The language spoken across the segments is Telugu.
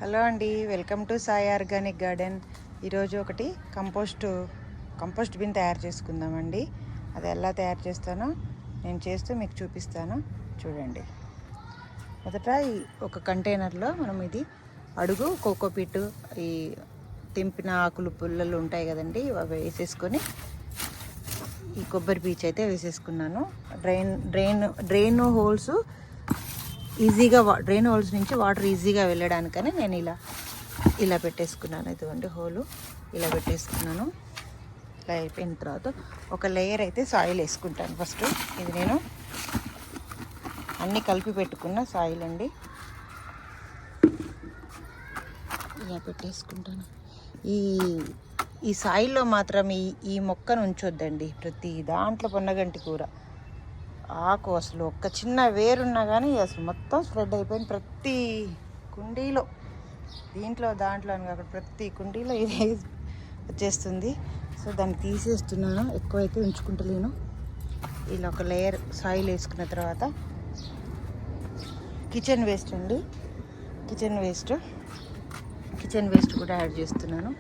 హలో అండి, welcome to Sai organic garden. ఈరోజు ఒకటి కంపోస్ట్ బిన్ తయారు చేసుకుందామండి. అది ఎలా తయారు చేస్తానో నేను చేస్తూ మీకు చూపిస్తాను, చూడండి. మొదట ఒక కంటైనర్లో మనం ఇది అడుగు కోకోపీట్, ఈ తెంపిన ఆకులు పుల్లలు ఉంటాయి కదండి, అవి వేసేసుకొని ఈ కొబ్బరి పీచు అయితే వేసేసుకున్నాను. డ్రైన్ హోల్స్ ఈజీగా డ్రైన్ హోల్స్ నుంచి వాటర్ ఈజీగా వెళ్ళడానికని నేను ఇలా పెట్టేసుకున్నాను. ఇదిగోండి హోలు ఇలా పెట్టేసుకున్నాను. ఇలా అయిపోయిన తర్వాత ఒక లేయర్ అయితే సాయిల్ వేసుకుంటాను. ఫస్ట్ ఇది నేను అన్నీ కలిపి పెట్టుకున్న సాయిల్ అండి, ఇలా పెట్టేసుకుంటాను. ఈ సాయిల్లో మాత్రం ఈ మొక్కను ఉంచొద్దండి. ప్రతి దాంట్లో పొన్నగంటి కూర ఆకు అసలు ఒక్క చిన్న వేరున్నా కానీ అసలు మొత్తం స్ప్రెడ్ అయిపోయింది. ప్రతి కుండీలో దాంట్లో అని కాకుండా ప్రతి కుండీలో ఇది వచ్చేస్తుంది. సో దాన్ని తీసేస్తున్నాను, ఎక్కువైతే ఉంచుకుంటలేను. ఇలా ఒక లేయర్ సాయిల్ వేసుకున్న తర్వాత కిచెన్ వేస్ట్ కూడా యాడ్ చేస్తున్నాను.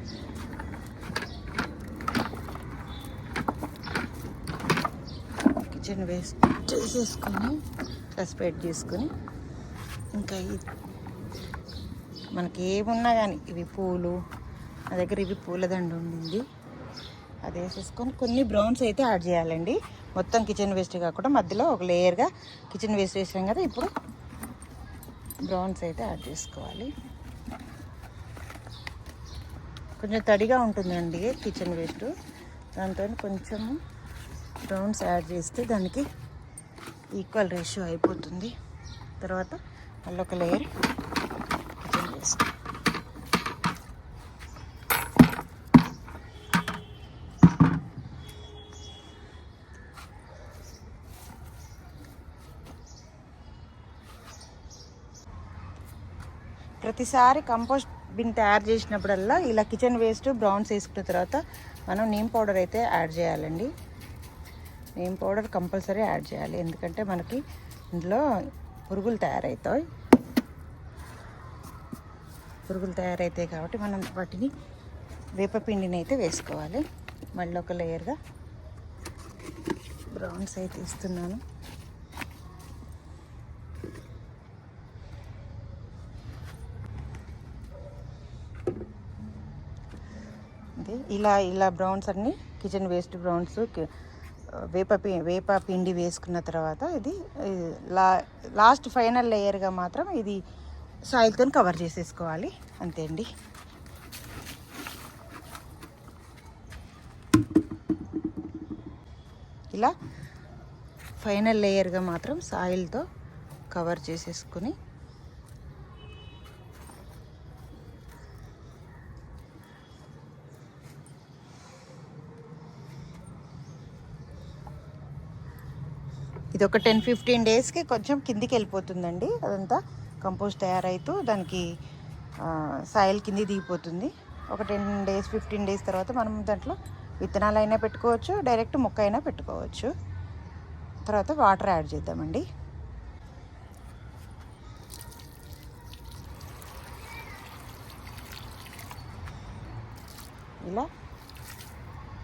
కిచెన్ వేస్ట్ చేసేసుకొని ఇట్లా స్ప్రెడ్ చేసుకొని, ఇంకా మనకి ఏమున్నా కానీ ఇవి పూలు, నా దగ్గర ఇవి పూలదండ ఉండింది, అది వేసేసుకొని కొన్ని బ్రౌన్స్ అయితే యాడ్ చేయాలండి. మొత్తం కిచెన్ వేస్ట్ కాకుండా మధ్యలో ఒక లేయర్గా కిచెన్ వేస్ట్ వేసాం కదా, ఇప్పుడు బ్రౌన్స్ అయితే యాడ్ చేసుకోవాలి. కొంచెం తడిగా ఉంటుందండి కిచెన్ వేస్ట్, దాంతో కొంచెము బ్రౌన్స్ యాడ్ చేస్తే దానికి ఈక్వల్ రేషియో అయిపోతుంది. తర్వాత మళ్ళీ ఒక లేయర్ కిచెన్ వేస్ట్. ప్రతిసారి కంపోస్ట్ బిన్ తయారు చేసినప్పుడల్లా ఇలా కిచెన్ వేస్ట్ బ్రౌన్స్ వేసుకున్న తర్వాత మనం నీమ్ పౌడర్ అయితే యాడ్ చేయాలండి. నీమ్ పౌడర్ కంపల్సరీ యాడ్ చేయాలి, ఎందుకంటే మనకి ఇందులో పురుగులు తయారవుతాయి కాబట్టి మనం వాటిని వేపపిండిని అయితే వేసుకోవాలి. మళ్ళీ ఒక లేయర్గా బ్రౌన్స్ అయితే ఇస్తున్నాను. ఇలా బ్రౌన్స్ అన్నీ కిచెన్ వేస్ట్ బ్రౌన్స్ వేప పిండి వేసుకున్న తర్వాత ఇది లాస్ట్ ఫైనల్ లేయర్గా మాత్రం ఇది సాయిల్తో కవర్ చేసేసుకోవాలి, అంతే అండి. ఇలా ఫైనల్ లేయర్గా మాత్రం సాయిల్తో కవర్ చేసేసుకొని ఇది ఒక 10-15 డేస్కి కొంచెం కిందికి వెళ్ళిపోతుందండి. అదంతా కంపోస్ట్ తయారైతూ దానికి సాయిల్ కింది దిగిపోతుంది. ఒక 10-15 డేస్ తర్వాత మనం దాంట్లో విత్తనాలు అయినా పెట్టుకోవచ్చు, డైరెక్ట్ మొక్క అయినా పెట్టుకోవచ్చు. తర్వాత వాటర్ యాడ్ చేద్దామండి. ఇలా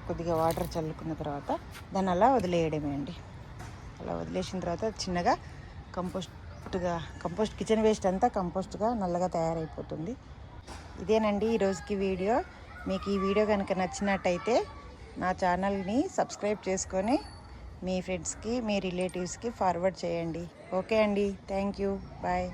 కొద్దిగా వాటర్ చల్లుకున్న తర్వాత దాన్ని అలా వదిలేయడమే అండి. అలా వదిలేసిన తర్వాత చిన్నగా కంపోస్ట్ కిచెన్ వేస్ట్ అంతా కంపోస్ట్గా నల్లగా తయారైపోతుంది. ఇదేనండి ఈరోజుకి వీడియో. మీకు ఈ వీడియో కనుక నచ్చినట్టయితే నా ఛానల్ని సబ్స్క్రైబ్ చేసుకొని మీ ఫ్రెండ్స్కి, మీ రిలేటివ్స్కి ఫార్వర్డ్ చేయండి. ఓకే అండి, థ్యాంక్ యూ, బాయ్.